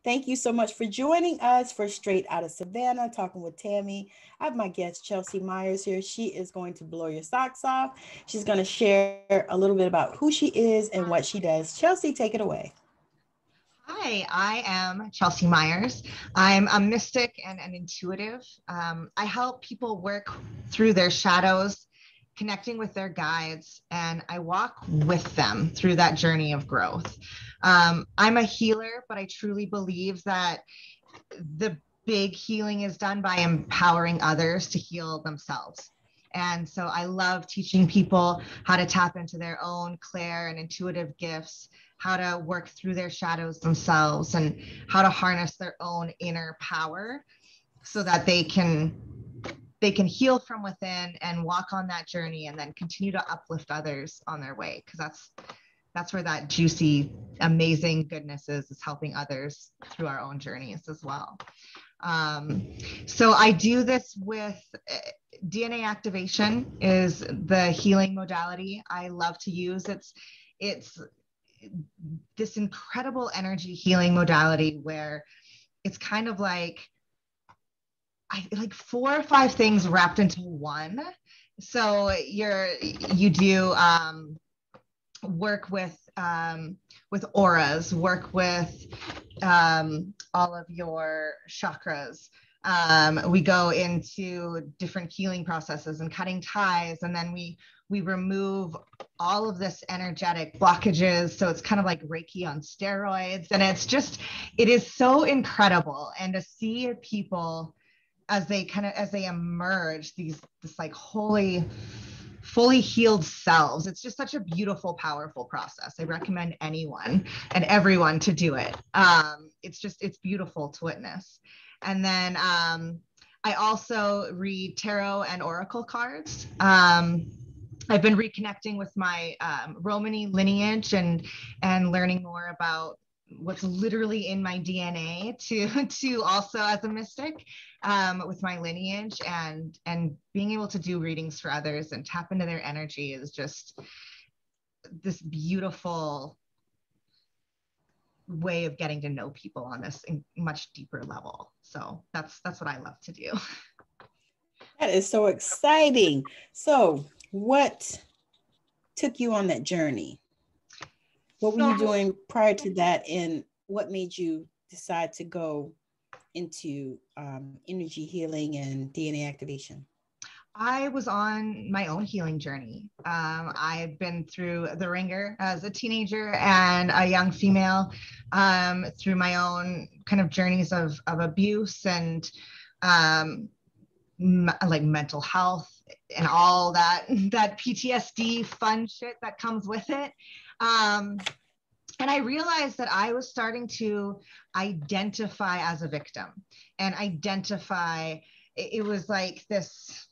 Thank you so much for joining us for Straight Outta Savannah, talking with Tammi. I have my guest, Chelsea Meyers, here. She is going to blow your socks off. She's going to share a little bit about who she is and what she does. Chelsea, take it away. Hi, I am Chelsea Meyers. I'm a mystic and an intuitive. I help people work through their shadows, connecting with their guides, and I walk with them through that journey of growth. I'm a healer, but I truly believe that the big healing is done by empowering others to heal themselves. And so I love teaching people how to tap into their own Clair and intuitive gifts, how to work through their shadows themselves, and how to harness their own inner power so that they can heal from within and walk on that journey and then continue to uplift others on their way, because that's where that juicy, amazing goodness is helping others through our own journeys as well. So I do this with DNA activation is the healing modality I love to use. It's this incredible energy healing modality where it's kind of like 4 or 5 things wrapped into one. So you do work with auras, work with all of your chakras. We go into different healing processes and cutting ties, and then we remove all of this energetic blockages. So it's kind of like Reiki on steroids, and it is so incredible. And to see people as they emerge this like fully healed selves, it's just such a beautiful, powerful process. I recommend anyone and everyone to do it. It's beautiful to witness. And then I also read tarot and oracle cards. I've been reconnecting with my Romani lineage and learning more about what's literally in my DNA to also as a mystic with my lineage, and being able to do readings for others and tap into their energy is just this beautiful way of getting to know people on this much deeper level. So that's what I love to do. That is so exciting. So what took you on that journey? What were you doing prior to that, and what made you decide to go into energy healing and DNA activation? I was on my own healing journey. I've been through the ringer as a teenager and a young female, through my own kind of journeys of abuse and like mental health and all that PTSD fun shit that comes with it. And I realized that I was starting to identify as a victim and identify, it was like this,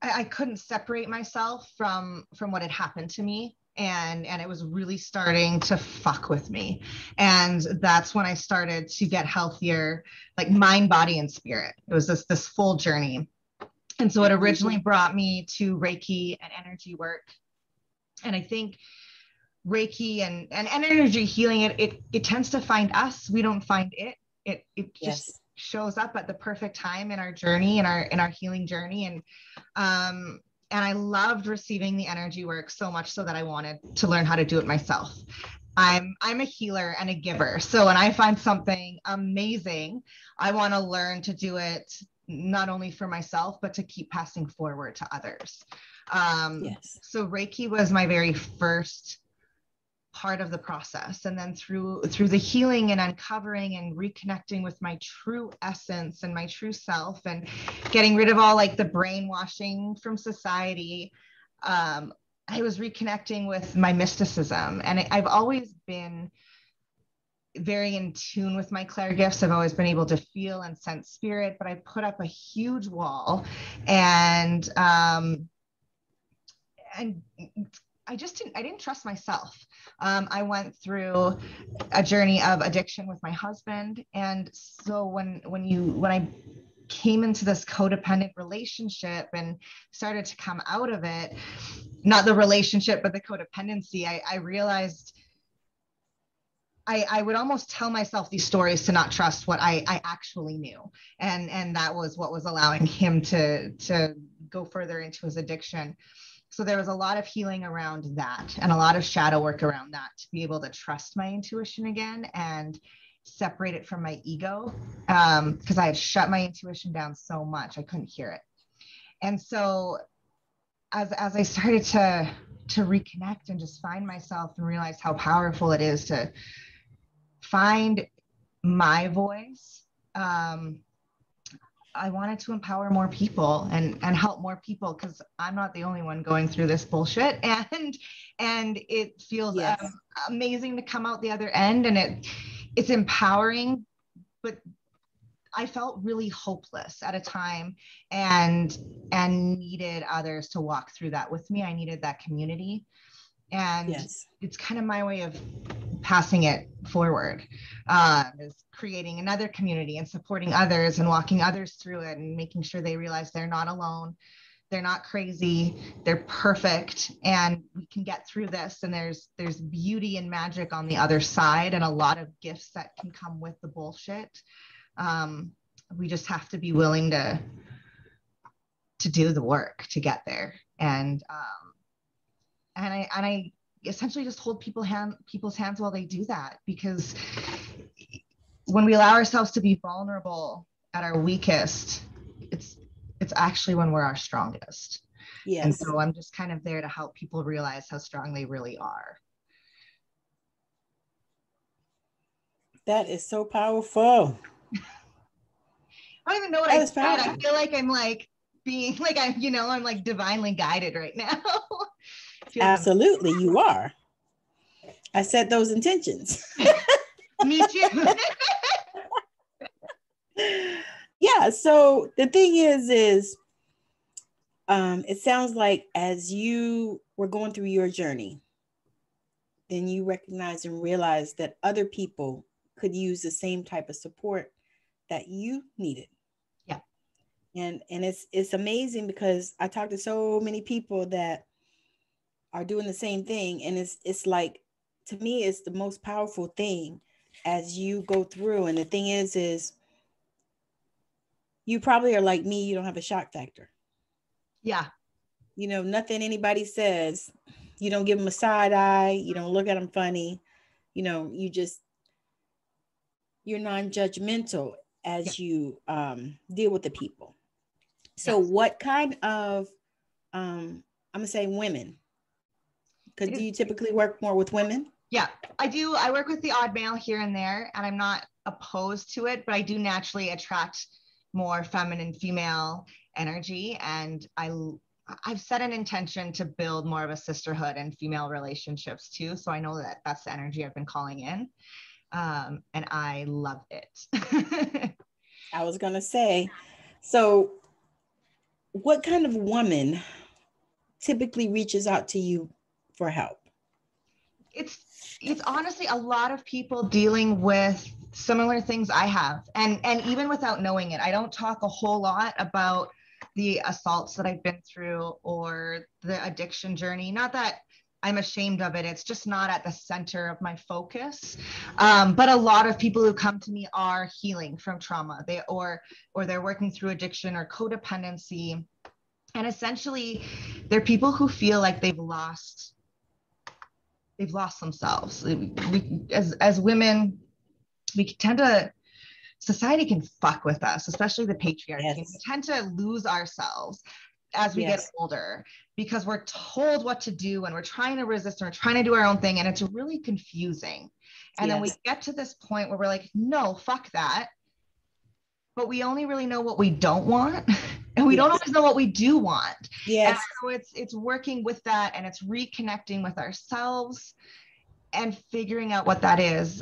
I couldn't separate myself from what had happened to me. And it was really starting to fuck with me. And that's when I started to get healthier, like mind, body, and spirit. It was this full journey. And so it originally brought me to Reiki and energy work. And I think Reiki and energy healing, it tends to find us. We don't find it. It just shows up at the perfect time in our journey, in our healing journey. And I loved receiving the energy work so much so that I wanted to learn how to do it myself. I'm a healer and a giver. So when I find something amazing, I want to learn to do it not only for myself, but to keep passing forward to others. So Reiki was my very first part of the process. And then through the healing and uncovering and reconnecting with my true essence and my true self and getting rid of all like the brainwashing from society, I was reconnecting with my mysticism. And I've always been very in tune with my Clair gifts. I've always been able to feel and sense spirit, but I put up a huge wall, and I didn't trust myself. I went through a journey of addiction with my husband. And so when I came into this codependent relationship and started to come out of it, not the relationship, but the codependency, I realized I would almost tell myself these stories to not trust what I actually knew. And that was what was allowing him to go further into his addiction. So there was a lot of healing around that and a lot of shadow work around that to be able to trust my intuition again and separate it from my ego. Because I had shut my intuition down so much, I couldn't hear it. And so as I started to reconnect and just find myself and realize how powerful it is to find my voice, I wanted to empower more people and help more people, because I'm not the only one going through this bullshit, and it feels amazing to come out the other end, and it's empowering, but I felt really hopeless at a time and needed others to walk through that with me. I needed that community. And it's kind of my way of passing it forward, is creating another community and supporting others and walking others through it and making sure they realize they're not alone. They're not crazy. They're perfect. And we can get through this. And there's beauty and magic on the other side, and a lot of gifts that can come with the bullshit. We just have to be willing to do the work to get there. And I essentially just hold people's hands while they do that, because when we allow ourselves to be vulnerable at our weakest, it's actually when we're our strongest. Yes. And so I'm just kind of there to help people realize how strong they really are. That is so powerful. I don't even know what I said. I feel like I'm like being like, I'm like divinely guided right now. Absolutely, you are. I set those intentions. Me too. Yeah, so the thing is it sounds like as you were going through your journey, then you recognized and realized that other people could use the same type of support that you needed. Yeah. And it's amazing, because I talk to so many people that are doing the same thing. And it's like, to me, it's the most powerful thing as you go through. And the thing is you probably are like me, you don't have a shock factor. Yeah. Nothing anybody says, you don't give them a side eye, you don't look at them funny, you're non-judgmental as you deal with the people. So what kind of, I'm gonna say women, because do you typically work more with women? Yeah, I do. I work with the odd male here and there, and I'm not opposed to it, but I do naturally attract more feminine, female energy. And I've set an intention to build more of a sisterhood and female relationships too. So I know that that's the energy I've been calling in. And I love it. I was going to say, so what kind of woman typically reaches out to you for help? It's honestly a lot of people dealing with similar things I have. And even without knowing it, I don't talk a whole lot about the assaults that I've been through or the addiction journey. Not that I'm ashamed of it. It's just not at the center of my focus. But a lot of people who come to me are healing from trauma. Or they're working through addiction or codependency. And essentially, they're people who feel like they've lost themselves. As women, we tend to, society can fuck with us, especially the patriarchy. Yes. We tend to lose ourselves as we get older, because we're told what to do and we're trying to resist and we're trying to do our own thing. And it's really confusing. And then we get to this point where we're like, no, fuck that. But we only really know what we don't want. And we don't always know what we do want. Yes. And so it's working with that, and it's reconnecting with ourselves and figuring out what that is.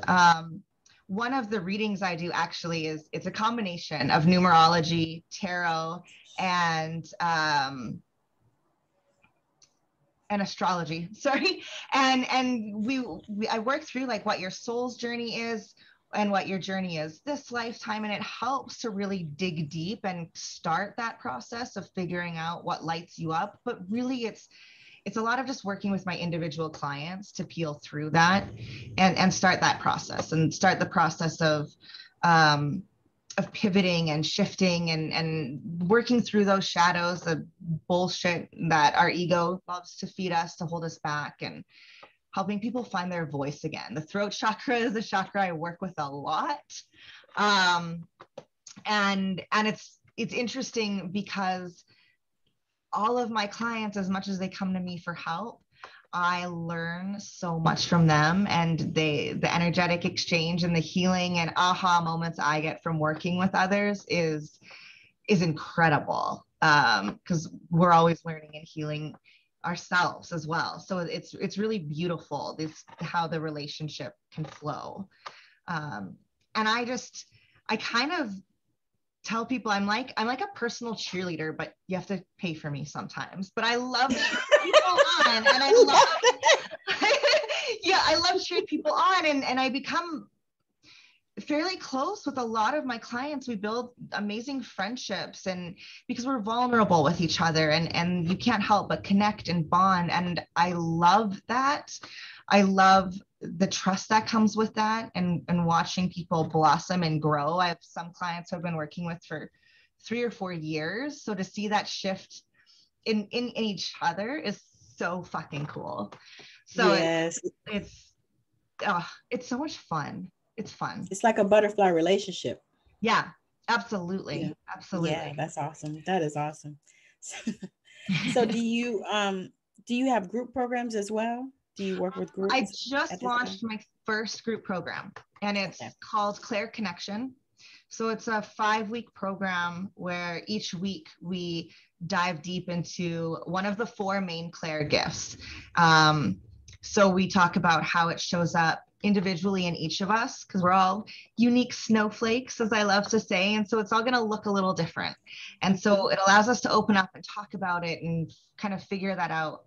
One of the readings I do actually it's a combination of numerology, tarot, and astrology. Sorry. And I work through like what your soul's journey is and what your journey is this lifetime. And it helps to really dig deep and start that process of figuring out what lights you up. But really it's a lot of just working with my individual clients to peel through that and start that process and start the process of pivoting and shifting and working through those shadows, the bullshit that our ego loves to feed us to hold us back, and helping people find their voice again. The throat chakra is a chakra I work with a lot. And it's interesting because all of my clients, as much as they come to me for help, I learn so much from them, and the energetic exchange and the healing and aha moments I get from working with others is incredible. Because we're always learning and healing ourselves as well. So it's really beautiful, how the relationship can flow. And I kind of tell people I'm like a personal cheerleader, but you have to pay for me sometimes. But I love cheering people on, and I love yeah, I love cheering people on, and I become fairly close with a lot of my clients. We build amazing friendships, and because we're vulnerable with each other, and you can't help but connect and bond. And I love that. I love the trust that comes with that, and watching people blossom and grow. I have some clients who I've been working with for 3 or 4 years. So to see that shift in each other is so fucking cool. So yes. It's so much fun. It's fun. It's like a butterfly relationship. Yeah, absolutely. Yeah. Absolutely. Yeah, that's awesome. That is awesome. So do you have group programs as well? Do you work with groups? I just launched my first group program, and it's called Clair Connection. So it's a 5-week program where each week we dive deep into one of the 4 main Clair gifts. So we talk about how it shows up individually in each of us, because we're all unique snowflakes, as I love to say. And so it's all going to look a little different. And so it allows us to open up and talk about it and kind of figure that out.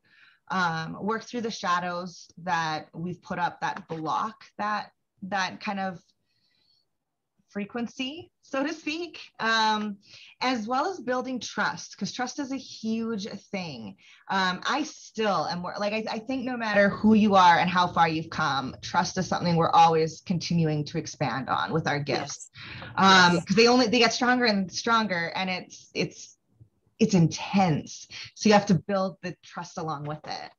Work through the shadows that we've put up that block that kind of frequency, so to speak, as well as building trust, because trust is a huge thing. I still am like, I think no matter who you are and how far you've come, trust is something we're always continuing to expand on with our gifts. Because they get stronger and stronger, and it's intense. So you have to build the trust along with it.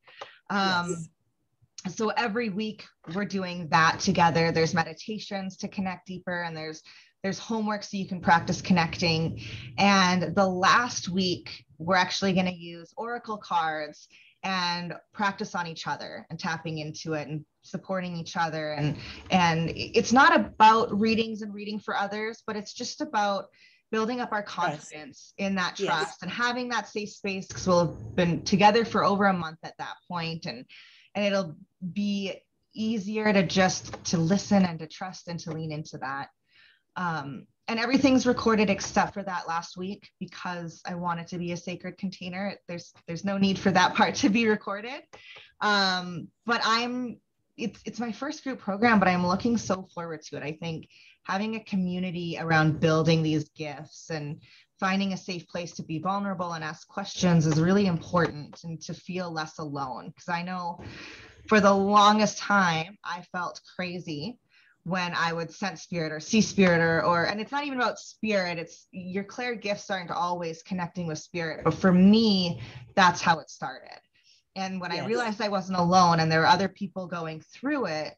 So every week we're doing that together. There's meditations to connect deeper, and there's homework so you can practice connecting. And the last week we're actually going to use oracle cards and practice on each other and tapping into it and supporting each other. And it's not about readings and reading for others, but it's just about building up our confidence in that trust and having that safe space, because we'll have been together for over a month at that point, and it'll be easier to listen and to trust and to lean into that. And everything's recorded except for that last week, because I want it to be a sacred container. There's no need for that part to be recorded. But it's my first group program, but I'm looking so forward to it. I think having a community around building these gifts and finding a safe place to be vulnerable and ask questions is really important, and to feel less alone. Because I know for the longest time, I felt crazy when I would sense spirit or see spirit and it's not even about spirit. It's your Clair gifts aren't always connecting with spirit. But for me, that's how it started. And when I realized I wasn't alone and there were other people going through it,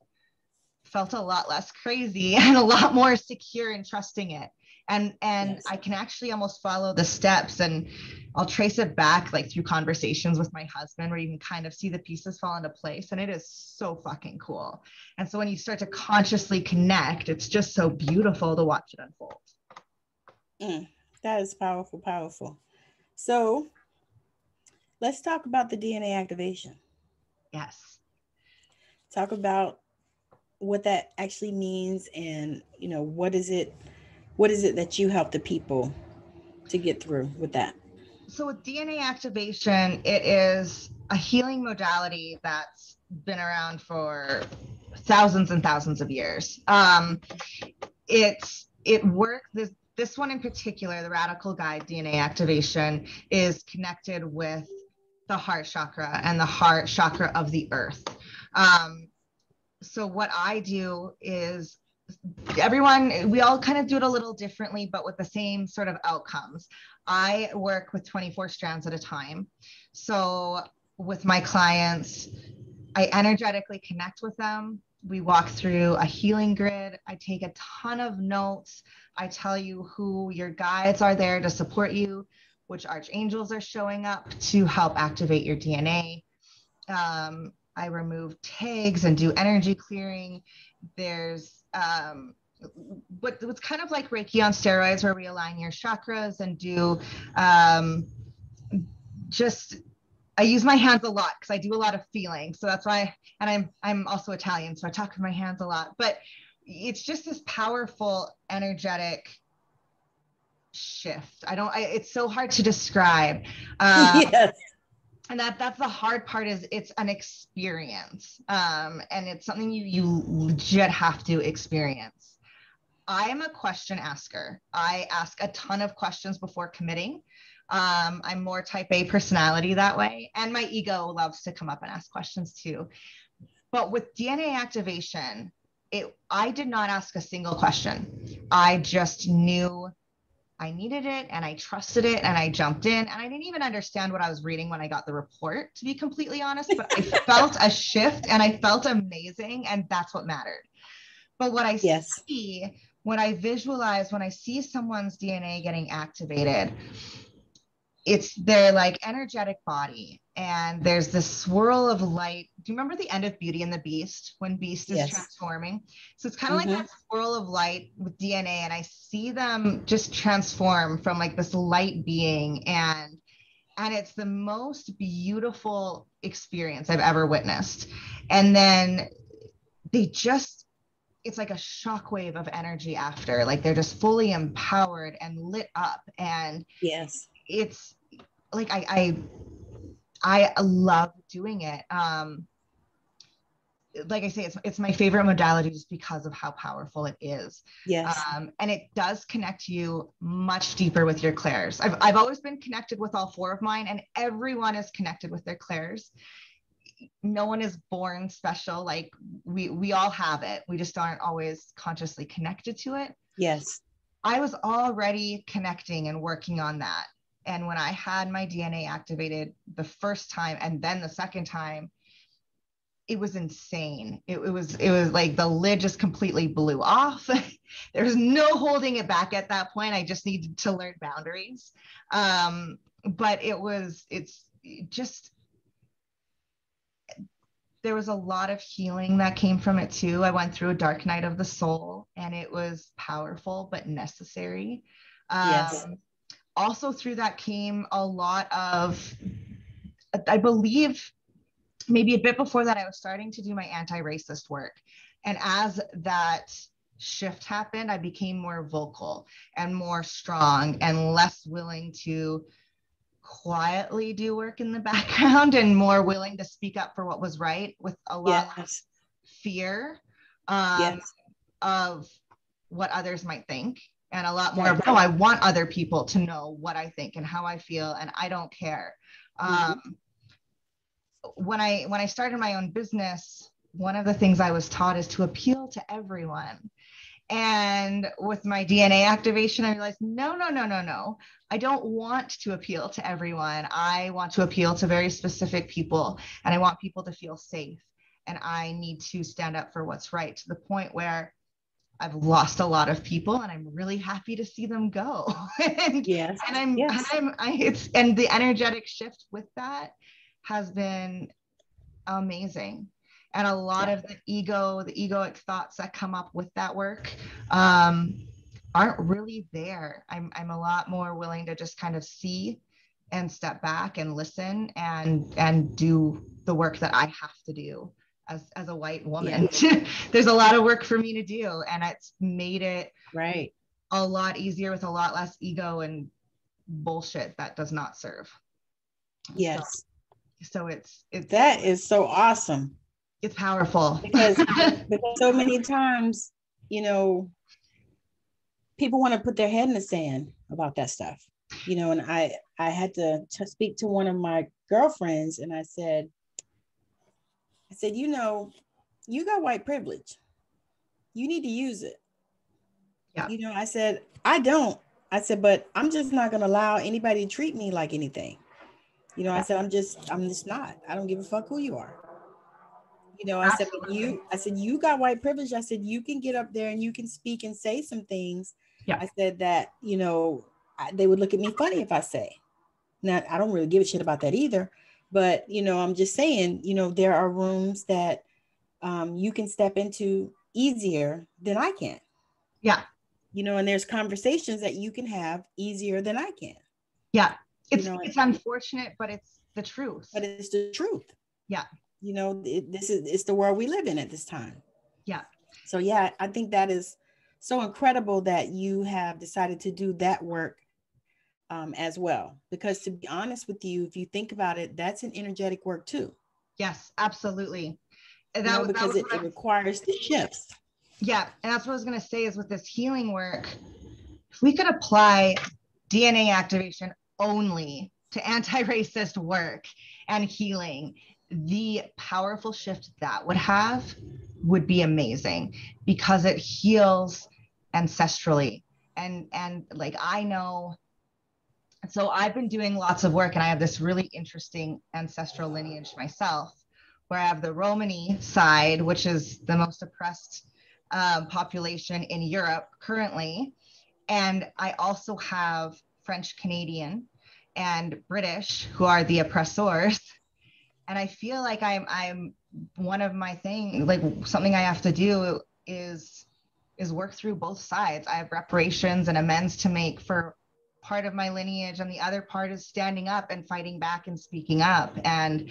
felt a lot less crazy and a lot more secure in trusting it. And I can actually almost follow the steps, and I'll trace it back like through conversations with my husband, where you can kind of see the pieces fall into place, and it is so fucking cool. And so when you start to consciously connect, it's just so beautiful to watch it unfold. That is powerful, powerful. So let's talk about the DNA activation. Yes. Talk about what that actually means, and what is it that you help the people to get through with that? So with DNA activation, it is a healing modality that's been around for thousands and thousands of years. It works. This one in particular, the radical guide DNA activation, is connected with the heart chakra and the heart chakra of the earth. So what I do is we all kind of do it a little differently, but with the same sort of outcomes. I work with 24 strands at a time. So with my clients, I energetically connect with them. We walk through a healing grid. I take a ton of notes. I tell you who your guides are there to support you, which archangels are showing up to help activate your DNA. I remove tags and do energy clearing. There's what's kind of like Reiki on steroids, where we align your chakras and do I use my hands a lot because I do a lot of feeling. So that's why, and I'm also Italian, so I talk with my hands a lot, but it's just this powerful energetic shift. It's so hard to describe. Yes. And that's the hard part, is it's an experience. And it's something you legit have to experience. I am a question asker. I ask a ton of questions before committing. I'm more type A personality that way. And my ego loves to come up and ask questions too. But with DNA activation, I did not ask a single question. I just knew I needed it and I trusted it and I jumped in, and I didn't even understand what I was reading when I got the report, to be completely honest, but I felt a shift and I felt amazing, and that's what mattered. But what I see, when I visualize, when I see someone's DNA getting activated, it's their like energetic body, and there's this swirl of light. Do you remember the end of Beauty and the Beast, when Beast is transforming? So it's kind of like that swirl of light with DNA, and I see them just transform from like this light being, and it's the most beautiful experience I've ever witnessed. And then it's like a shockwave of energy after, like they're just fully empowered and lit up. And it's like I love doing it. Like I say, it's my favorite modality just because of how powerful it is. And it does connect you much deeper with your clairs. I've always been connected with all four of mine, and everyone is connected with their clairs. No one is born special. Like we all have it. We just aren't always consciously connected to it. I was already connecting and working on that. And when I had my DNA activated the first time and then the second time, it was insane. It was like the lid just completely blew off. There was no holding it back at that point. I just needed to learn boundaries. But there was a lot of healing that came from it too. I went through a dark night of the soul, and it was powerful but necessary. Also through that came a lot of, I believe maybe a bit before that, I was starting to do my anti-racist work. And as that shift happened, I became more vocal and more strong and less willing to quietly do work in the background, and more willing to speak up for what was right, with a lot of fear of what others might think. And a lot more of, I want other people to know what I think and how I feel, and I don't care. When I started my own business, one of the things I was taught is to appeal to everyone. And with my DNA activation, I realized, no. I don't want to appeal to everyone. I want to appeal to very specific people, and I want people to feel safe. And I need to stand up for what's right, to the point where I've lost a lot of people, and I'm really happy to see them go. And the energetic shift with that has been amazing. And a lot of the egoic thoughts that come up with that work aren't really there. I'm a lot more willing to just kind of see and step back and listen and do the work that I have to do as a white woman. There's a lot of work for me to do, and it's made it a lot easier with a lot less ego and bullshit that does not serve. So it's that is so awesome. It's powerful because so many times, people want to put their head in the sand about that stuff. you know, and I had to speak to one of my girlfriends, and I said, you know, you got white privilege. You need to use it. Yeah. You know, I said, I don't. I said, but I'm just not going to allow anybody to treat me like anything. You know, I Yeah. said, I'm just not. I don't give a fuck who you are. You know, I said, but Absolutely. I said, you got white privilege. I said, you can get up there and you can speak and say some things. Yeah. I said that, you know, they would look at me funny if I say. Now, I don't really give a shit about that either. But, you know, I'm just saying, you know, there are rooms that you can step into easier than I can. Yeah. You know, and there's conversations that you can have easier than I can. Yeah. You It's know, it's unfortunate, but it's the truth. but it's the truth. Yeah. You know, it's the world we live in at this time. Yeah. So yeah, I think that is so incredible that you have decided to do that work as well. Because to be honest with you, if you think about it, that's an energetic work too. Yes, absolutely. And You know, that because was it requires the shifts. yeah, and that's what I was going to say is with this healing work, if we could apply DNA activation only to anti-racist work and healing, the powerful shift that would be amazing because it heals ancestrally. And like I know, so I've been doing lots of work and I have this really interesting ancestral lineage myself where I have the Romani side, which is the most oppressed population in Europe currently. And I also have French Canadian and British, who are the oppressors. And I feel like I'm one of my things, like something I have to do is work through both sides. I have reparations and amends to make for part of my lineage, and the other part is standing up and fighting back and speaking up. And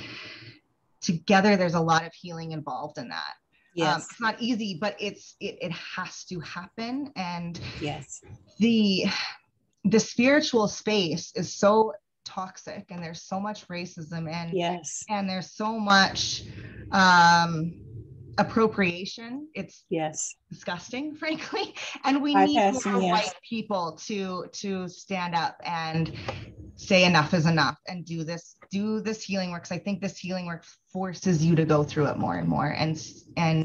together, there's a lot of healing involved in that. Yes. It's not easy, but it has to happen. And yes, the spiritual space is so toxic, and there's so much racism, yes, and there's so much appropriation. It's yes. disgusting, frankly. And we need Bypassing, more yes, white people to stand up and say enough is enough and do this healing work. Because I think this healing work forces you to go through it more and more. And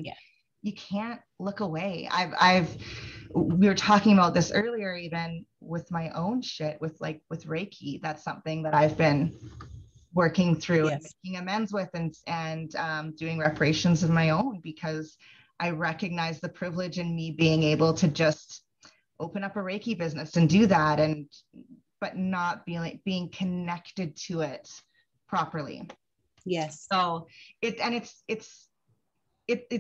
yeah. you can't look away. We were talking about this earlier, even with my own shit with Reiki. That's something that I've been working through and Yes. making amends with, and doing reparations of my own, because I recognize the privilege in me being able to just open up a Reiki business and do that, but not being connected to it properly. Yes. So it's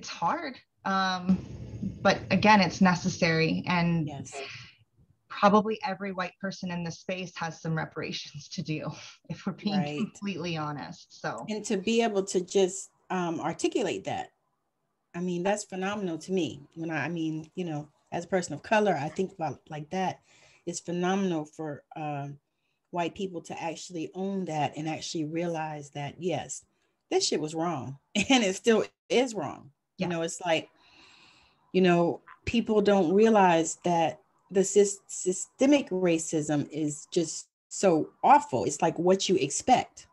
hard, but again, it's necessary. And Yes. probably every white person in this space has some reparations to do, if we're being Right. completely honest. So, And to be able to just articulate that, I mean, that's phenomenal to me. I mean, you know, as a person of color, I think about like that. It's phenomenal for white people to actually own that and actually realize that, yes, this shit was wrong. And it still is wrong. yeah. You know, it's like, you know, people don't realize that the systemic racism is just so awful. It's like what you expect,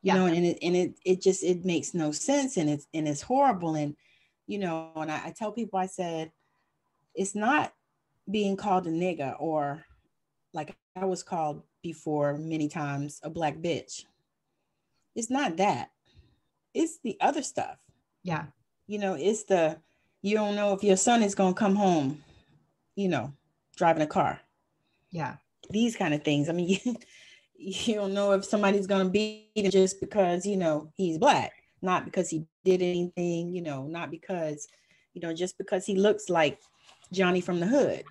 you know, and it makes no sense, and it's horrible. And, you know, and I tell people, I said, it's not being called a nigga, or like I was called before many times, a black bitch. It's not that. It's the other stuff. Yeah. You know, it's you don't know if your son is going to come home, you know, driving a car. Yeah. These kind of things. I mean, you don't know if somebody's going to beat him just because, you know, he's black, not because he did anything, you know, not because, you know, just because he looks like Johnny from the hood.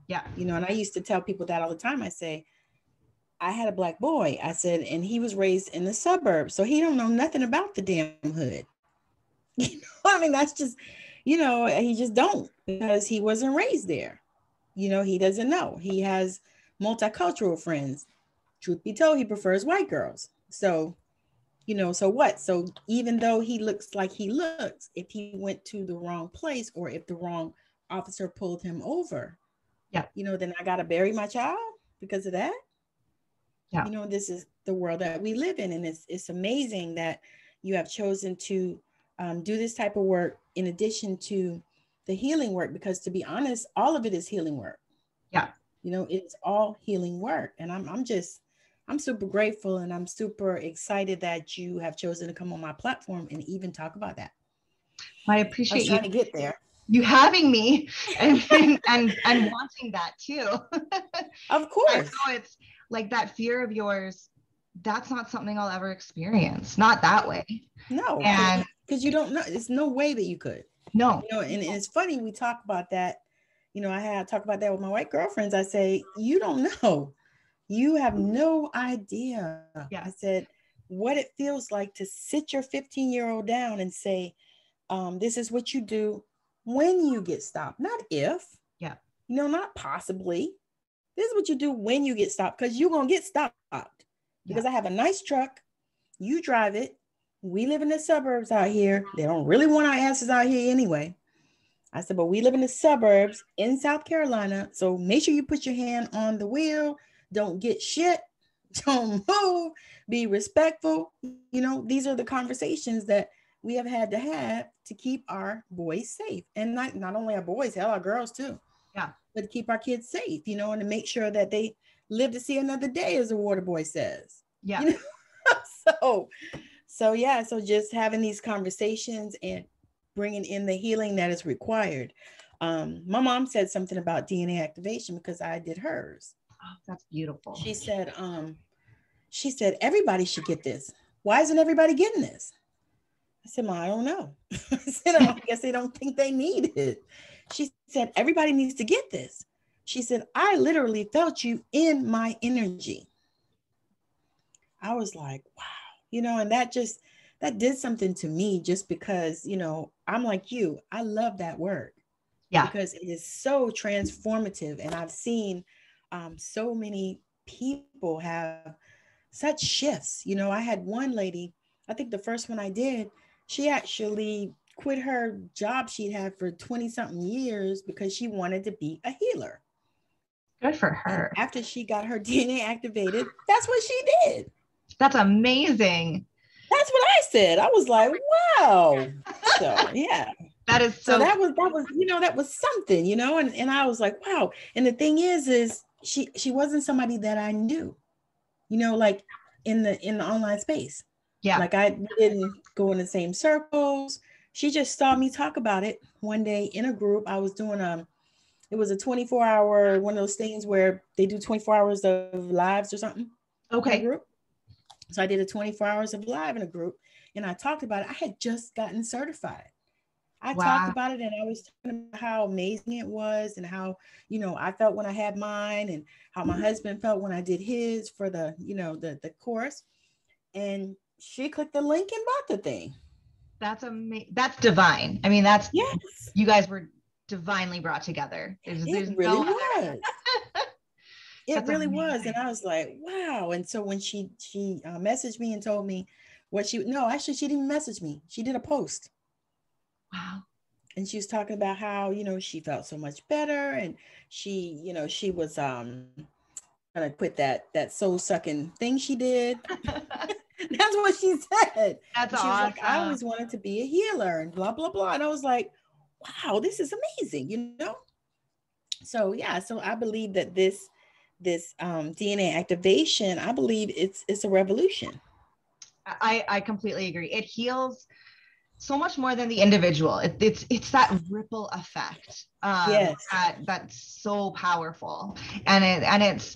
Yeah. You know, and I used to tell people that all the time. I say, I had a black boy, I said, and he was raised in the suburbs, so he don't know nothing about the damn hood. You know, I mean, that's just, you know, he just don't, because he wasn't raised there. You know, he doesn't know. He has multicultural friends. Truth be told, he prefers white girls. So, you know, so what? So even though he looks like he looks, if he went to the wrong place, or if the wrong officer pulled him over, Yeah. you know, then I got to bury my child because of that. Yeah. You know, this is the world that we live in. And it's amazing that you have chosen to do this type of work in addition to the healing work, because to be honest, all of it is healing work. Yeah. You know, it's all healing work. And I'm super grateful, and I'm super excited that you have chosen to come on my platform and even talk about that. I I appreciate was trying to get there. you having me and wanting that too. Of I course. know it's like that fear of yours. That's not something I'll ever experience. Not that way. No, And because you don't know. There's no way that you could. no. You know, and it's funny we talk about that. You know, I had talk about that with my white girlfriends. I say, you don't know. You have no idea. Yeah. I said, what it feels like to sit your 15-year-old down and say, this is what you do when you get stopped, not if. Yeah. You know, not possibly. This is what you do when you get stopped, because you're going to get stopped. Because I have a nice truck. You drive it. We live in the suburbs out here. They don't really want our asses out here anyway. I said, but we live in the suburbs in South Carolina. So make sure you put your hand on the wheel. Don't get shit. Don't move. Be respectful. You know, these are the conversations that we have had to keep our boys safe. And not only our boys, hell, our girls too. Yeah. But to keep our kids safe, you know, and to make sure that they live to see another day, as the water boy says. Yeah. You know? So yeah, so just having these conversations and bringing in the healing that is required. My mom said something about DNA activation because I did hers. Oh, that's beautiful. She said, everybody should get this. Why isn't everybody getting this? I said, Mom, I don't know. I said, I guess they don't think they need it. She said, everybody needs to get this. She said, I literally felt you in my energy. I was like, wow, you know, and that did something to me, just because, you know, I'm like you, I love that word. Yeah. Because it is so transformative. And I've seen so many people have such shifts. You know, I had one lady, I think the first one I did, she actually quit her job she'd had for 20 something years because she wanted to be a healer. Good for her. And after she got her DNA activated, that's what she did. That's amazing. That's what I said. I was like, wow. So yeah. That is so that was, you know, that was something, you know, and I was like, wow. And the thing is she wasn't somebody that I knew, you know, like in the online space. Yeah. Like I didn't go in the same circles. She just saw me talk about it one day in a group. I was doing it was a 24-hour, one of those things where they do 24 hours of lives or something. Okay. In a group. So I did a 24 hours of live in a group, and I talked about it. I had just gotten certified. I talked about it, and I was talking about how amazing it was, and how, you know, I felt when I had mine, and how my husband felt when I did his for the, you know, the course. And she clicked the link and bought the thing. That's amazing. That's divine. I mean, that's, yes, you guys were divinely brought together. There's really no was. It That's really amazing. was. And I was like, wow. And so when she messaged me and told me no, actually, she didn't message me. She did a post. Wow. And she was talking about how, you know, she felt so much better. And she, you know, she was gonna quit that soul sucking thing she did. That's what she said. That's she awesome. was like, I always wanted to be a healer and blah, blah, blah. And I was like, wow, this is amazing, you know? So yeah, so I believe that this DNA activation, I believe it's a revolution. I completely agree. It heals so much more than the individual. It's that ripple effect. Yes. That's so powerful. And it's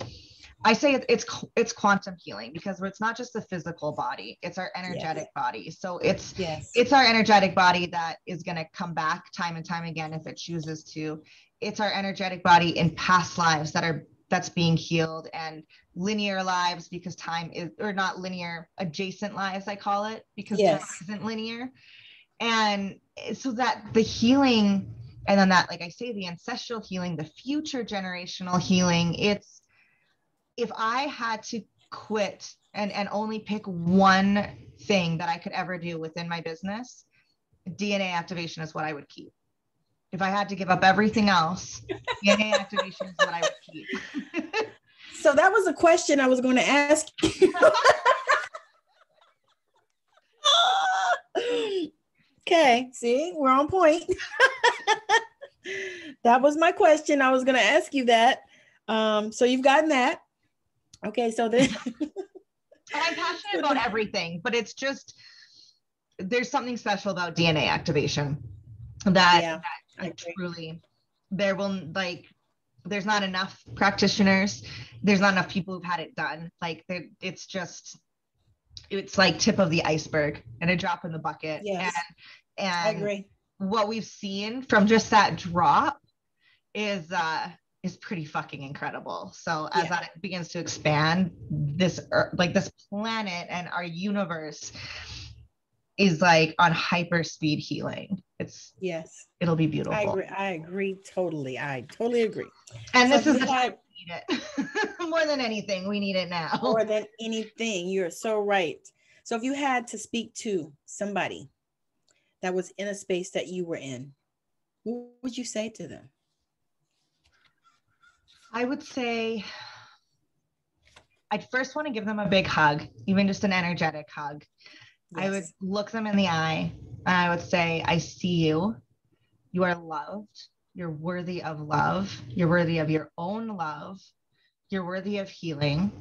I say it's quantum healing, because it's not just the physical body, it's our energetic body. So it's our energetic body that is going to come back time and time again if it chooses to. It's our energetic body in past lives that's being healed, and linear lives, because time is, or not linear, adjacent lives, I call it, because time isn't linear. And so that the healing, and then that, like I say, the ancestral healing, the future generational healing, it's, if I had to quit and only pick one thing that I could ever do within my business, DNA activation is what I would keep. If I had to give up everything else, DNA activation is what I would keep. So that was a question I was going to ask you. Okay, see, we're on point. That was my question. I was going to ask you that. So you've gotten that. Okay, so then. And I'm passionate about everything, but it's just, there's something special about DNA activation that truly, there's not enough practitioners. There's not enough people who've had it done. Like it's like tip of the iceberg and a drop in the bucket. Yes, and I agree. What we've seen from just that drop is pretty fucking incredible. So as that begins to expand, this planet and our universe is like on hyper speed healing. It'll be beautiful. I agree totally. I totally agree. And so this is the time we need it. More than anything, we need it now. More than anything. You're so right. So if you had to speak to somebody that was in a space that you were in, what would you say to them? I would say I'd first want to give them a big hug, even just an energetic hug. Yes. I would look them in the eye and I would say, I see you. You are loved. You're worthy of love. You're worthy of your own love. You're worthy of healing.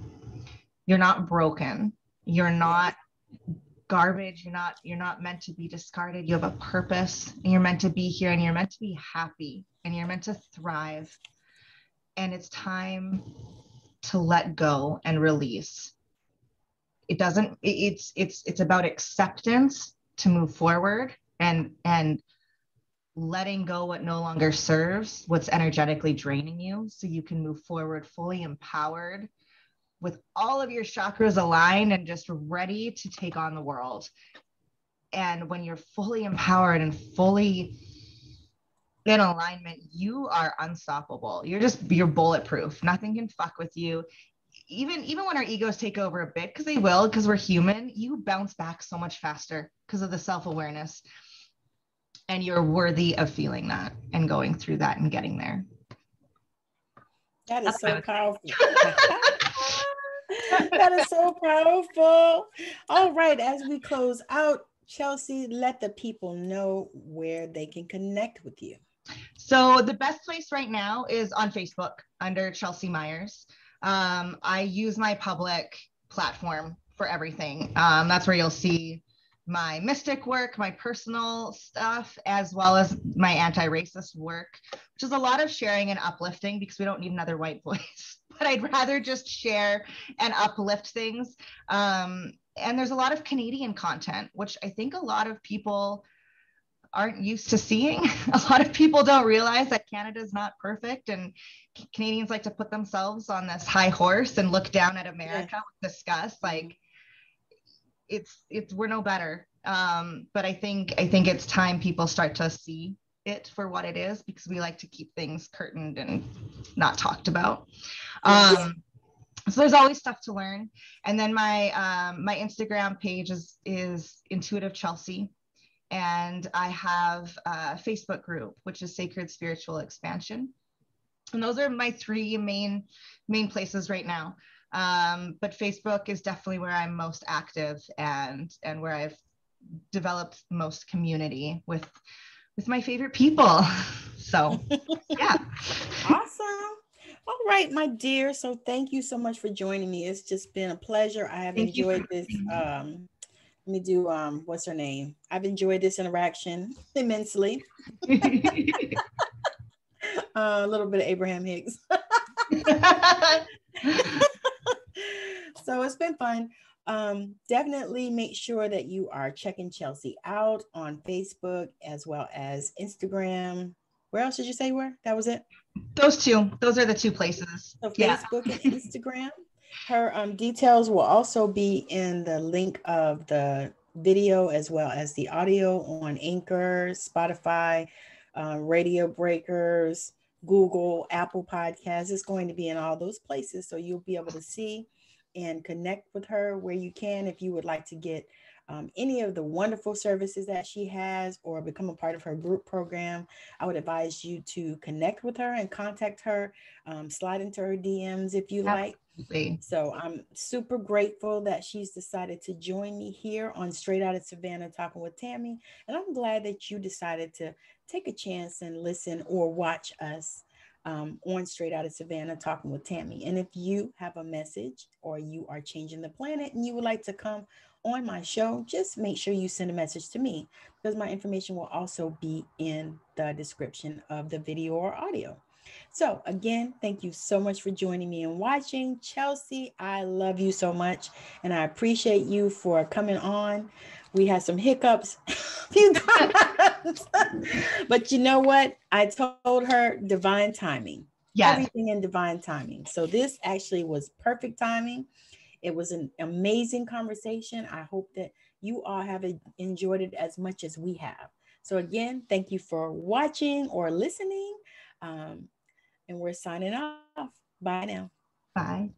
You're not broken. You're not garbage. You're not meant to be discarded. You have a purpose and you're meant to be here and you're meant to be happy and you're meant to thrive. And it's time to let go and release. It's about acceptance to move forward and letting go what no longer serves, what's energetically draining you, so you can move forward fully empowered with all of your chakras aligned and just ready to take on the world. And when you're fully empowered and fully in alignment, you are unstoppable. You're bulletproof. Nothing can fuck with you. Even when our egos take over a bit, because they will, because we're human, you bounce back so much faster because of the self-awareness. And you're worthy of feeling that and going through that and getting there. That is so powerful. That is so powerful. All right, as we close out, Chelsea, let the people know where they can connect with you. So the best place right now is on Facebook under Chelsea Meyers. I use my public platform for everything. That's where you'll see my mystic work, my personal stuff, as well as my anti-racist work, which is a lot of sharing and uplifting because we don't need another white voice. But I'd rather just share and uplift things. And there's a lot of Canadian content, which I think a lot of people aren't used to seeing. A lot of people don't realize that Canada is not perfect, and Canadians like to put themselves on this high horse and look down at America with disgust. Like we're no better. But I think it's time people start to see it for what it is, because we like to keep things curtained and not talked about. So there's always stuff to learn. And then my Instagram page is Intuitive Chelsea. And I have a Facebook group, which is Sacred Spiritual Expansion. And those are my three main places right now. But Facebook is definitely where I'm most active and where I've developed most community with my favorite people. So yeah. Awesome. All right, my dear. So thank you so much for joining me. It's just been a pleasure. I have enjoyed this. Let me do, what's her name? I've enjoyed this interaction immensely. A little bit of Abraham Hicks. So it's been fun. Definitely make sure that you are checking Chelsea out on Facebook as well as Instagram. Where else did you say where? That was it? Those are the two places. So Facebook and Instagram. Her details will also be in the link of the video as well as the audio on Anchor, Spotify, Radio Breakers, Google, Apple Podcasts. It's going to be in all those places. So you'll be able to see and connect with her where you can. If you would like to get any of the wonderful services that she has or become a part of her group program, I would advise you to connect with her and contact her, slide into her DMs if you like. So I'm super grateful that she's decided to join me here on Straight Outta Savannah Talking with Tammi. And I'm glad that you decided to take a chance and listen or watch us on Straight Outta Savannah Talking with Tammi. And if you have a message or you are changing the planet and you would like to come on my show, just make sure you send a message to me, because my information will also be in the description of the video or audio. So again, thank you so much for joining me and watching. Chelsea, I love you so much, and I appreciate you for coming on. We had some hiccups a few times, but you know what? I told her divine timing. Yes. Everything in divine timing. So this actually was perfect timing. It was an amazing conversation. I hope that you all have enjoyed it as much as we have. So again, thank you for watching or listening. And we're signing off. Bye now. Bye.